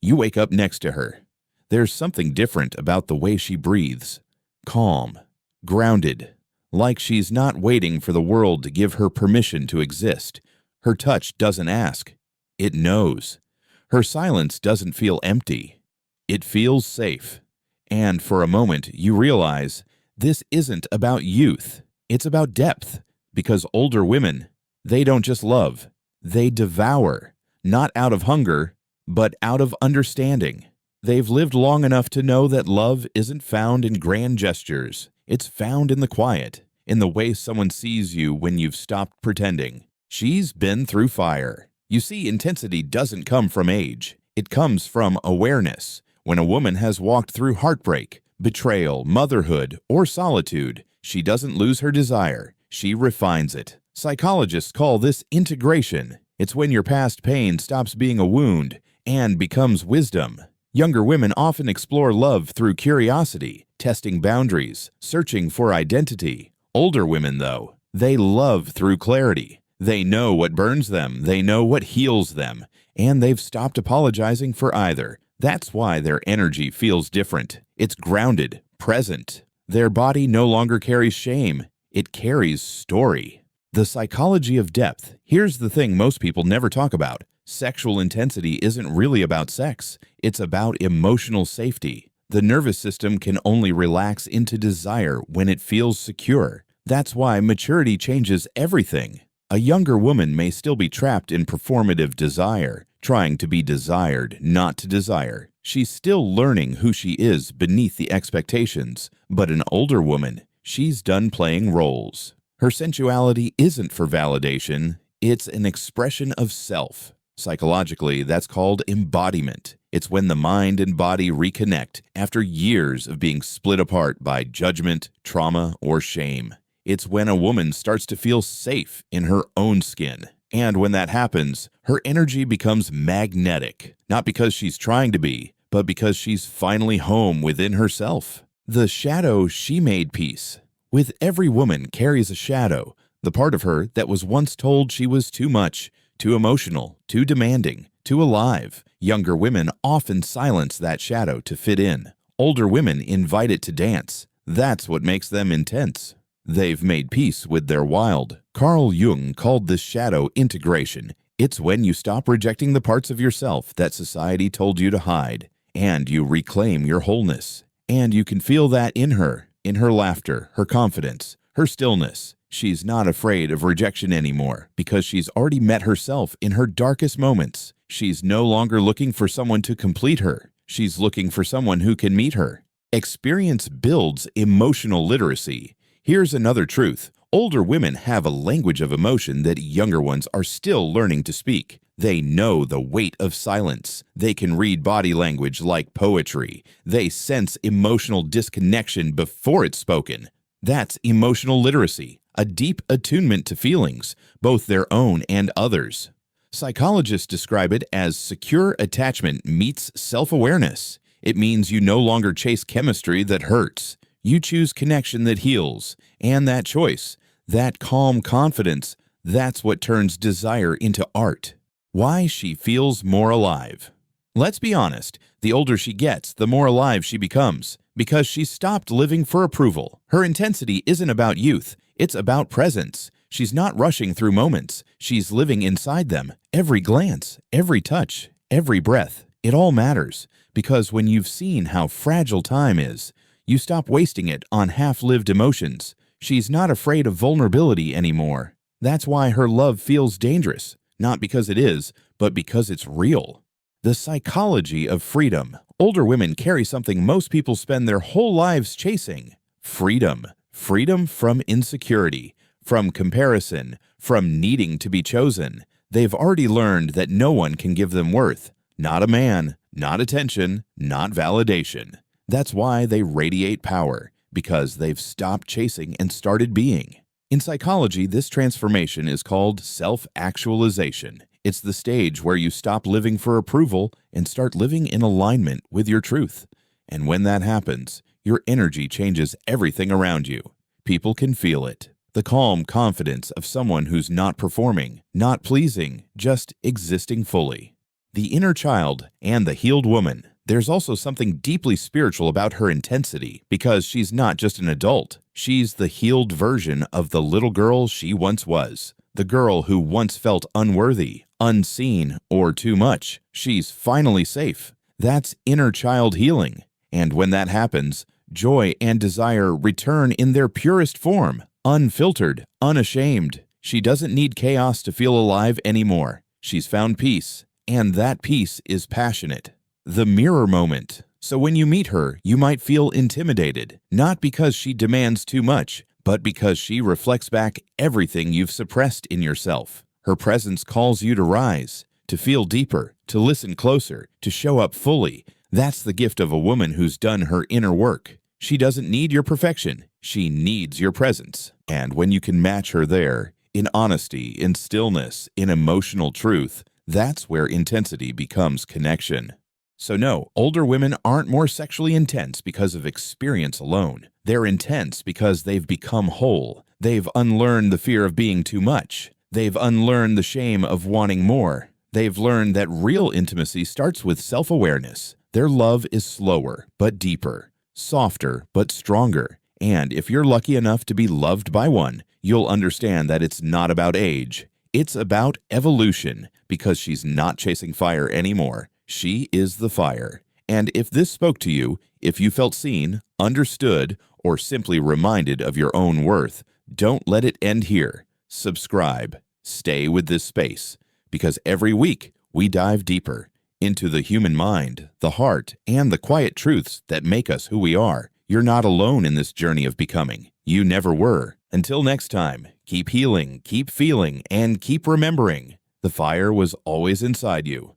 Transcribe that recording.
You wake up next to her. There's something different about the way she breathes. Calm, grounded, like she's not waiting for the world to give her permission to exist. Her touch doesn't ask. It knows. Her silence doesn't feel empty. It feels safe. And for a moment, you realize this isn't about youth. It's about depth. Because older women, they don't just love. They devour. Not out of hunger, but out of understanding. They've lived long enough to know that love isn't found in grand gestures. It's found in the quiet, in the way someone sees you when you've stopped pretending. She's been through fire. You see, intensity doesn't come from age. It comes from awareness. When a woman has walked through heartbreak, betrayal, motherhood, or solitude, she doesn't lose her desire. She refines it. Psychologists call this integration. It's when your past pain stops being a wound and becomes wisdom. Younger women often explore love through curiosity, testing boundaries, searching for identity. Older women, though, they love through clarity. They know what burns them, they know what heals them, and they've stopped apologizing for either. That's why their energy feels different. It's grounded, present. Their body no longer carries shame. It carries story. The psychology of depth. Here's the thing most people never talk about. Sexual intensity isn't really about sex. It's about emotional safety. The nervous system can only relax into desire when it feels secure. That's why maturity changes everything. A younger woman may still be trapped in performative desire, trying to be desired, not to desire. She's still learning who she is beneath the expectations. But an older woman, she's done playing roles. Her sensuality isn't for validation. It's an expression of self. Psychologically, that's called embodiment. It's when the mind and body reconnect after years of being split apart by judgment, trauma, or shame. It's when a woman starts to feel safe in her own skin. And when that happens, her energy becomes magnetic, not because she's trying to be, but because she's finally home within herself. The shadow she made peace. With every woman carries a shadow, the part of her that was once told she was too much, too emotional, too demanding, too alive. Younger women often silence that shadow to fit in. Older women invite it to dance. That's what makes them intense. They've made peace with their wild. Carl Jung called this shadow integration. It's when you stop rejecting the parts of yourself that society told you to hide, and you reclaim your wholeness. And you can feel that in her laughter, her confidence, her stillness. She's not afraid of rejection anymore because she's already met herself in her darkest moments. She's no longer looking for someone to complete her. She's looking for someone who can meet her. Experience builds emotional literacy. Here's another truth. Older women have a language of emotion that younger ones are still learning to speak. They know the weight of silence. They can read body language like poetry. They sense emotional disconnection before it's spoken. That's emotional literacy, a deep attunement to feelings, both their own and others. Psychologists describe it as secure attachment meets self-awareness. It means you no longer chase chemistry that hurts. You choose connection that heals, and that choice, that calm confidence, that's what turns desire into art. Why she feels more alive. Let's be honest, the older she gets, the more alive she becomes, because she's stopped living for approval. Her intensity isn't about youth, it's about presence. She's not rushing through moments, she's living inside them. Every glance, every touch, every breath, it all matters, because when you've seen how fragile time is, you stop wasting it on half-lived emotions. She's not afraid of vulnerability anymore. That's why her love feels dangerous, not because it is, but because it's real. The psychology of freedom. Older women carry something most people spend their whole lives chasing. Freedom. Freedom from insecurity, from comparison, from needing to be chosen. They've already learned that no one can give them worth. Not a man, not attention, not validation. That's why they radiate power, because they've stopped chasing and started being. In psychology, this transformation is called self-actualization. It's the stage where you stop living for approval and start living in alignment with your truth. And when that happens, your energy changes everything around you. People can feel it. The calm confidence of someone who's not performing, not pleasing, just existing fully. The inner child and the healed woman. There's also something deeply spiritual about her intensity because she's not just an adult. She's the healed version of the little girl she once was. The girl who once felt unworthy, unseen, or too much. She's finally safe. That's inner child healing. And when that happens, joy and desire return in their purest form, unfiltered, unashamed. She doesn't need chaos to feel alive anymore. She's found peace, and that peace is passionate. The mirror moment. So when you meet her, you might feel intimidated, not because she demands too much, but because she reflects back everything you've suppressed in yourself. Her presence calls you to rise, to feel deeper, to listen closer, to show up fully. That's the gift of a woman who's done her inner work. She doesn't need your perfection. She needs your presence. And when you can match her there, in honesty, in stillness, in emotional truth, that's where intensity becomes connection. So no, older women aren't more sexually intense because of experience alone. They're intense because they've become whole. They've unlearned the fear of being too much. They've unlearned the shame of wanting more. They've learned that real intimacy starts with self-awareness. Their love is slower but deeper, softer but stronger. And if you're lucky enough to be loved by one, you'll understand that it's not about age. It's about evolution, because she's not chasing fire anymore. She is the fire. And if this spoke to you, if you felt seen, understood, or simply reminded of your own worth, don't let it end here. Subscribe. Stay with this space, because every week we dive deeper into the human mind, the heart, and the quiet truths that make us who we are. You're not alone in this journey of becoming. You never were. Until next time, keep healing, keep feeling, and keep remembering. The fire was always inside you.